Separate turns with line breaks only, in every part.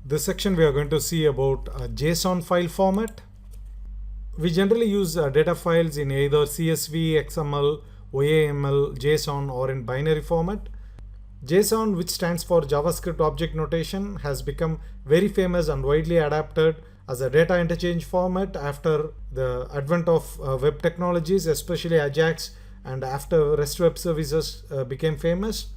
This section we are going to see about a JSON file format. We generally use data files in either CSV, XML, OAML, JSON or in binary format. JSON, which stands for JavaScript Object Notation, has become very famous and widely adapted as a data interchange format after the advent of web technologies, especially Ajax, and after REST web services became famous.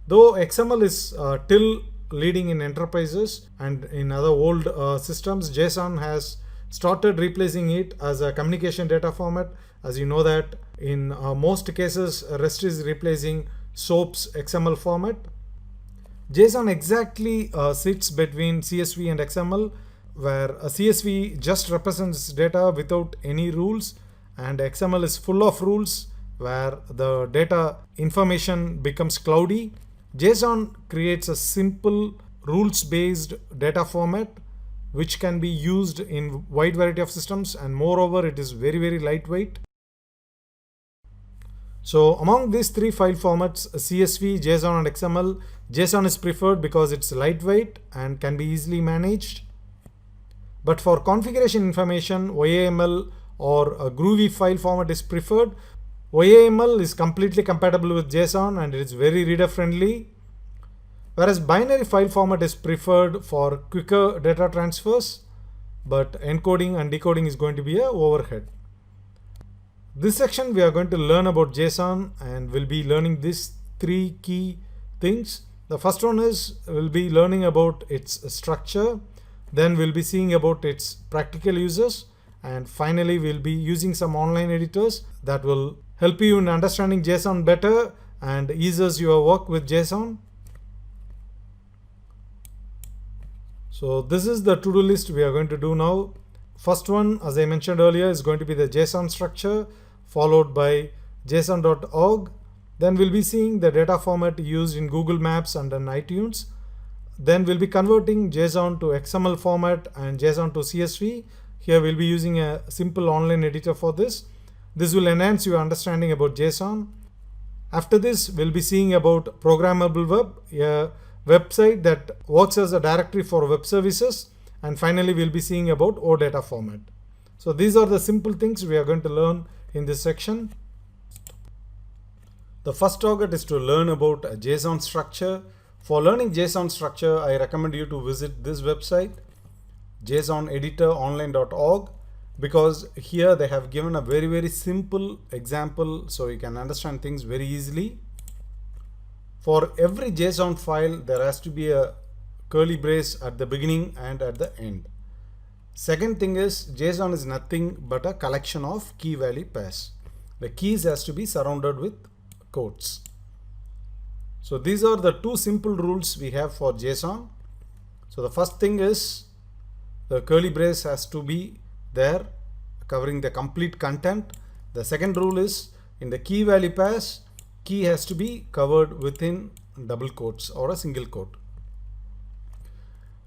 Though XML is still leading in enterprises and in other old systems, JSON has started replacing it as a communication data format. As you know that in most cases, REST is replacing SOAP's XML format. JSON exactly sits between CSV and XML, where a CSV just represents data without any rules, and XML is full of rules where the data information becomes cloudy. JSON creates a simple rules-based data format which can be used in wide variety of systems, and moreover it is very lightweight. So among these three file formats, CSV, JSON and XML, JSON is preferred because it's lightweight and can be easily managed. But for configuration information, OAML or a Groovy file format is preferred. OAML is completely compatible with JSON and it is very reader friendly, whereas binary file format is preferred for quicker data transfers, but encoding and decoding is going to be an overhead. This section we are going to learn about JSON and we'll be learning these three key things. The first one is we'll be learning about its structure, then we'll be seeing about its practical uses, and finally we'll be using some online editors that will help you in understanding JSON better and eases your work with JSON. So this is the to-do list we are going to do now. First one, as I mentioned earlier, is going to be the JSON structure, followed by json.org. Then we'll be seeing the data format used in Google Maps and in iTunes. Then we'll be converting JSON to XML format and JSON to CSV. Here we'll be using a simple online editor for this. This will enhance your understanding about JSON. After this, we'll be seeing about programmable web, a website that works as a directory for web services. And finally, we'll be seeing about OData format. So these are the simple things we are going to learn in this section. The first target is to learn about a JSON structure. For learning JSON structure, I recommend you to visit this website, jsoneditoronline.org, because here they have given a very simple example so you can understand things very easily. For every JSON file, there has to be a curly brace at the beginning and at the end. Second thing is, JSON is nothing but a collection of key value pairs. The keys has to be surrounded with quotes. So these are the two simple rules we have for JSON. So the first thing is the curly brace has to be there covering the complete content. The second rule is in the key value pairs, key has to be covered within double quotes or a single quote.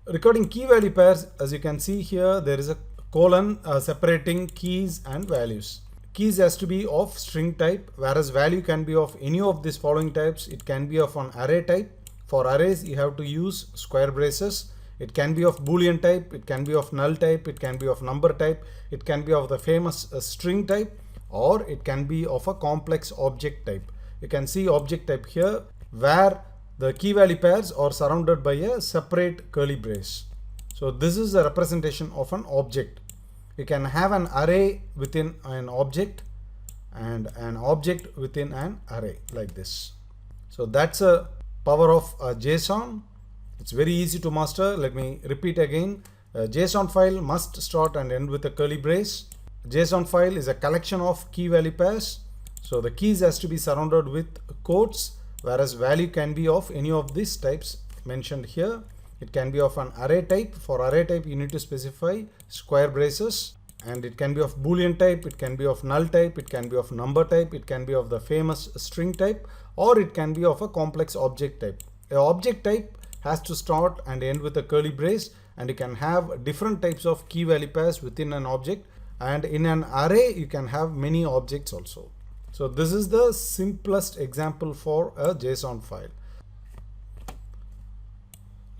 Regarding key value pairs, as you can see here, there is a colon separating keys and values. Keys has to be of string type, whereas value can be of any of these following types. It can be of an array type. For arrays, you have to use square braces. It can be of Boolean type, it can be of null type, it can be of number type, it can be of the famous string type, or it can be of a complex object type. You can see object type here, where the key value pairs are surrounded by a separate curly brace. So this is a representation of an object. You can have an array within an object and an object within an array like this. So that's a power of JSON. It's very easy to master. Let me repeat again. A JSON file must start and end with a curly brace. JSON file is a collection of key value pairs. So the keys has to be surrounded with quotes, whereas value can be of any of these types mentioned here. It can be of an array type. For array type, you need to specify square braces, and it can be of Boolean type, it can be of null type, it can be of number type, it can be of the famous string type, or it can be of a complex object type. An object type has to start and end with a curly brace, and you can have different types of key value pairs within an object, and in an array you can have many objects also. So this is the simplest example for a JSON file.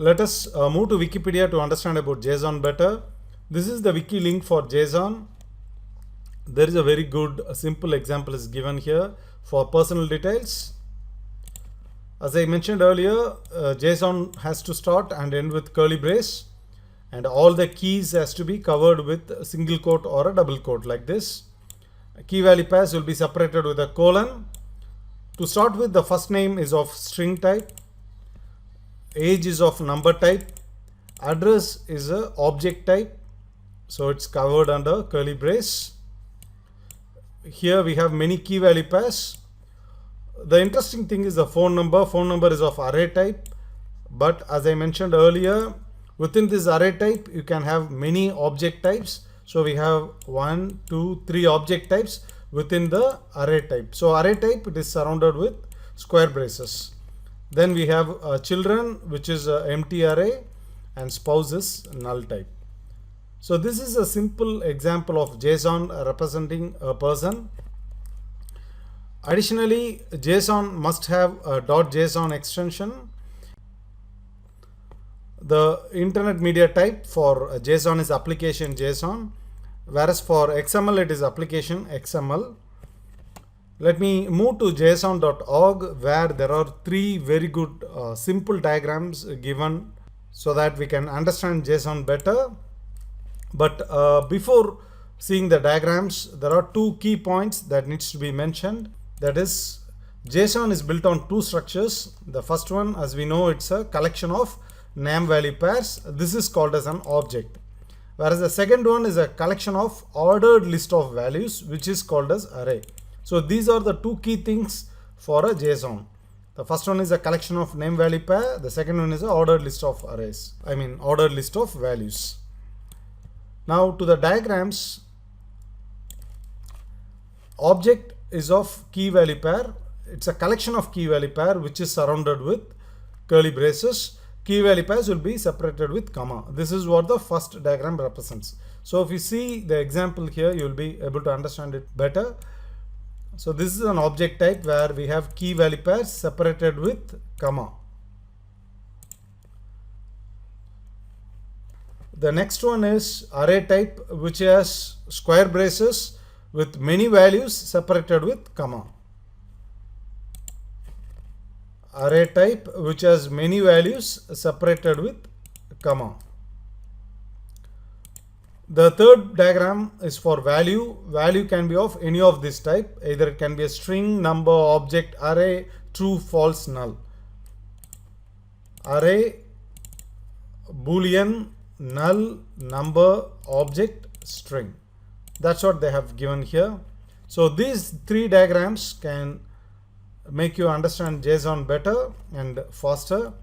Let us move to Wikipedia to understand about JSON better. This is the wiki link for JSON. There is a very good simple example is given here for personal details. As I mentioned earlier, JSON has to start and end with curly brace, and all the keys has to be covered with a single quote or a double quote like this. Key value pairs will be separated with a colon. To start with, the first name is of string type, age is of number type, address is a object type, so it's covered under curly brace. Here we have many key value pairs. The interesting thing is the phone number. Phone number is of array type, but as I mentioned earlier, within this array type you can have many object types. So we have 1, 2, 3 object types within the array type. So array type, it is surrounded with square braces. Then we have children, which is a empty array, and spouse is null type. So this is a simple example of JSON representing a person. Additionally, JSON must have a .json extension. The internet media type for JSON is application JSON, whereas for XML it is application XML. Let me move to json.org, where there are 3 very good simple diagrams given so that we can understand JSON better. But before seeing the diagrams, there are 2 key points that needs to be mentioned. That is, JSON is built on 2 structures. The first one, as we know, it's a collection of name value pairs. This is called as an object. Whereas the second one is a collection of ordered list of values, which is called as array. So these are the 2 key things for a JSON. The first one is a collection of name value pair. The second one is an ordered list of arrays. Ordered list of values. Now to the diagrams. Object is of key value pair. It's a collection of key value pair which is surrounded with curly braces. Key value pairs will be separated with comma. This is what the first diagram represents. So if you see the example here, you will be able to understand it better. So this is an object type where we have key value pairs separated with comma. The next one is array type, which has square braces with many values separated with comma. Array type which has many values separated with comma. The third diagram is for value. Value can be of any of this type. Either it can be a string, number, object, array, true, false, null. Array, boolean, null, number, object, string. That's what they have given here. So these 3 diagrams can make you understand JSON better and faster.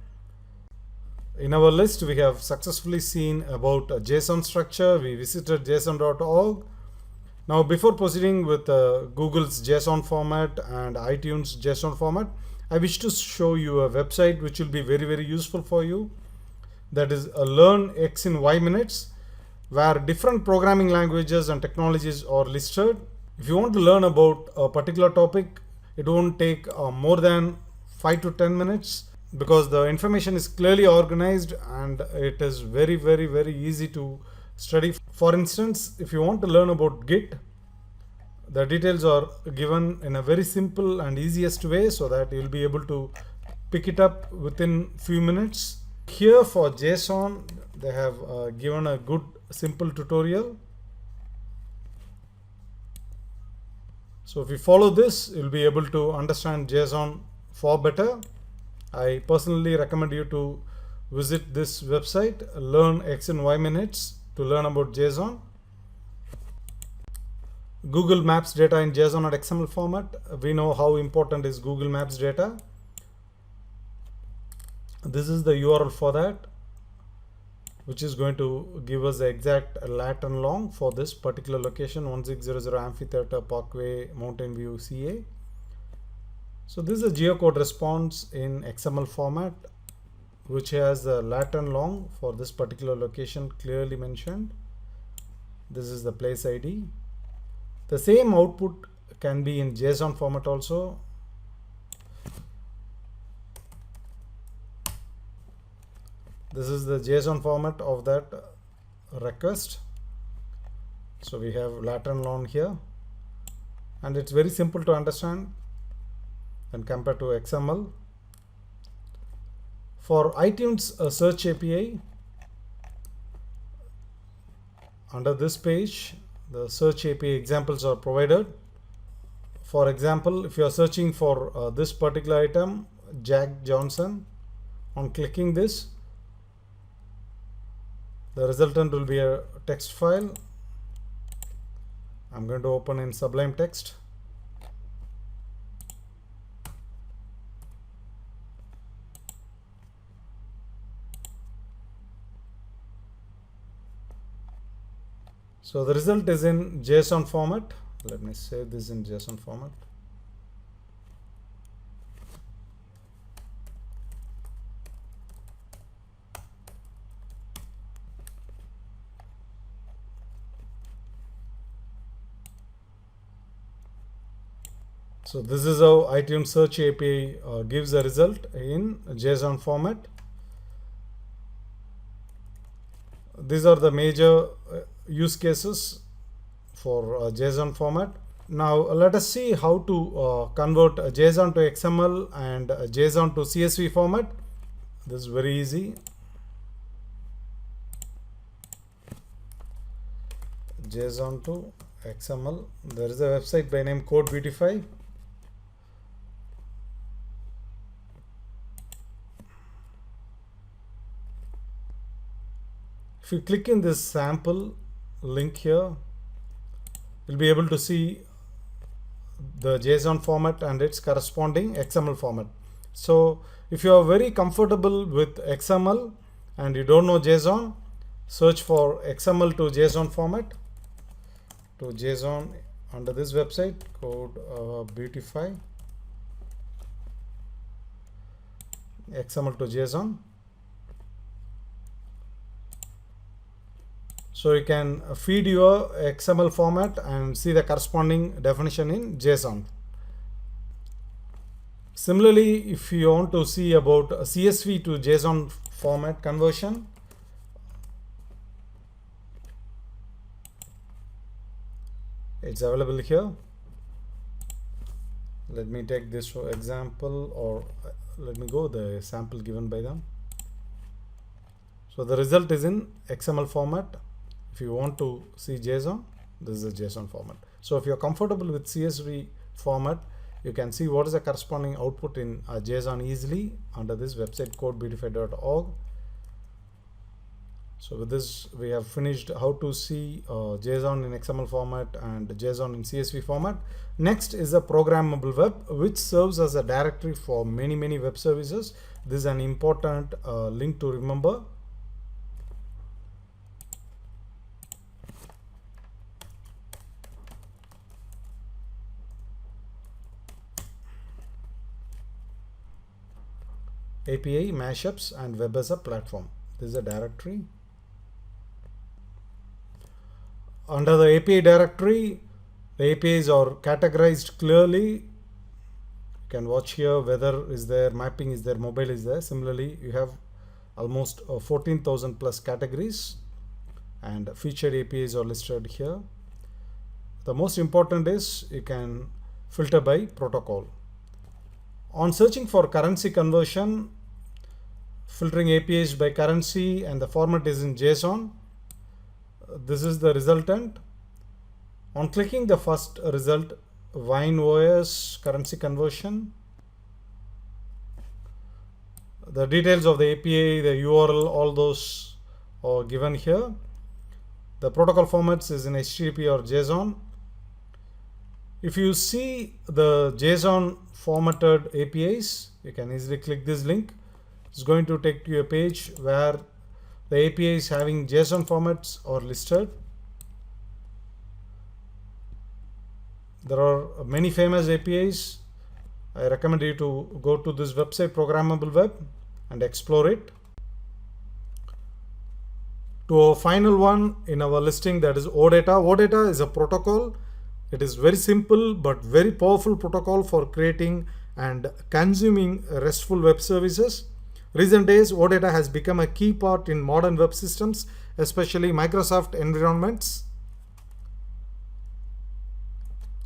In our list, we have successfully seen about a JSON structure. We visited json.org. Now, before proceeding with Google's JSON format and iTunes JSON format, I wish to show you a website which will be very, very useful for you. That is Learn X in Y minutes, where different programming languages and technologies are listed. If you want to learn about a particular topic, it won't take more than 5 to 10 minutes, because the information is clearly organized and it is very, very, very easy to study. For instance, if you want to learn about Git, the details are given in a very simple and easiest way so that you'll be able to pick it up within few minutes. Here for JSON, they have given a good simple tutorial. So if you follow this, you'll be able to understand JSON far better. I personally recommend you to visit this website, Learn X in Y minutes, to learn about JSON. Google Maps data in JSON and XML format. We know how important is Google Maps data. This is the URL for that, which is going to give us the exact lat and long for this particular location, 1600 Amphitheatre Parkway, Mountain View, CA. So this is a geocode response in XML format, which has the lat and long for this particular location clearly mentioned. This is the place ID. The same output can be in JSON format also. This is the JSON format of that request. So we have lat and lon here, and it's very simple to understand and compared to XML. For iTunes search API, under this page, the search API examples are provided. For example, if you are searching for this particular item, Jack Johnson, on clicking this, the resultant will be a text file. I'm going to open in Sublime Text. So the result is in JSON format. Let me save this in JSON format. So this is how iTunes Search API gives a result in JSON format. These are the major use cases for JSON format. Now let us see how to convert JSON to XML and JSON to CSV format. This is very easy. JSON to XML. There is a website by name CodeBeautify. If you click in this sample link here, you'll be able to see the JSON format and its corresponding XML format. So if you are very comfortable with XML and you don't know JSON, search for XML to JSON format, to JSON under this website, CodeBeautify, XML to JSON. So you can feed your XML format and see the corresponding definition in JSON. Similarly, if you want to see about CSV to JSON format conversion, it's available here. Let me take this for example, or let me go the sample given by them. So the result is in XML format. If you want to see JSON, this is a JSON format. So if you're comfortable with CSV format, you can see what is the corresponding output in JSON easily under this website codebeautify.org. So with this, we have finished how to see JSON in XML format and JSON in CSV format. Next is a programmable web, which serves as a directory for many web services. This is an important link to remember. API, mashups, and web as a platform. This is a directory. Under the API directory, the APIs are categorized clearly. You can watch here whether is there, mapping is there, mobile is there. Similarly, you have almost 14,000 plus categories, and featured APIs are listed here. The most important is you can filter by protocol. On searching for currency conversion, filtering APIs by currency, and the format is in JSON. This is the resultant. On clicking the first result, Wine OS currency conversion, the details of the API, the URL, all those are given here. The protocol formats is in HTTP or JSON. If you see the JSON formatted APIs, you can easily click this link. It's going to take you a page where the APIs having JSON formats are listed. There are many famous APIs. I recommend you to go to this website, Programmable Web, and explore it. To our final one in our listing, that is OData. OData is a protocol. It is very simple but very powerful protocol for creating and consuming RESTful web services. Recent days, OData has become a key part in modern web systems, especially Microsoft environments.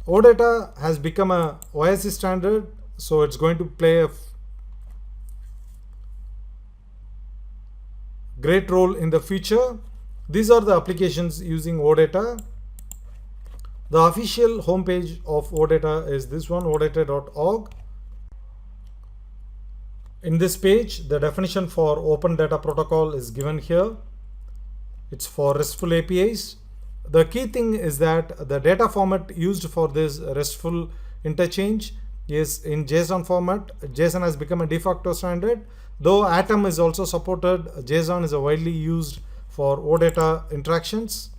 OData has become a OSI standard, so it's going to play a great role in the future. These are the applications using OData. The official homepage of OData is this one, odata.org. In this page, the definition for Open Data Protocol is given here. It's for RESTful APIs. The key thing is that the data format used for this RESTful interchange is in JSON format. JSON has become a de facto standard. Though Atom is also supported, JSON is widely used for OData interactions.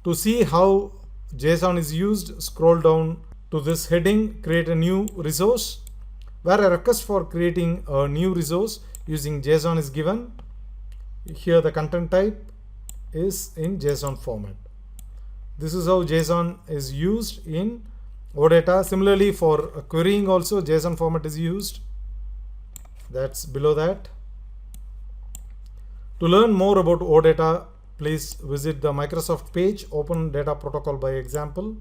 To see how JSON is used, scroll down to this heading, create a new resource, where a request for creating a new resource using JSON is given. Here the content type is in JSON format. This is how JSON is used in OData. Similarly, for querying also JSON format is used. That's below that. To learn more about OData, please visit the Microsoft page, Open Data Protocol by example.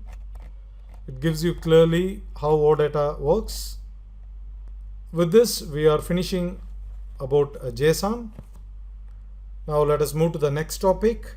It gives you clearly how OData works. With this, we are finishing about JSON. Now let us move to the next topic.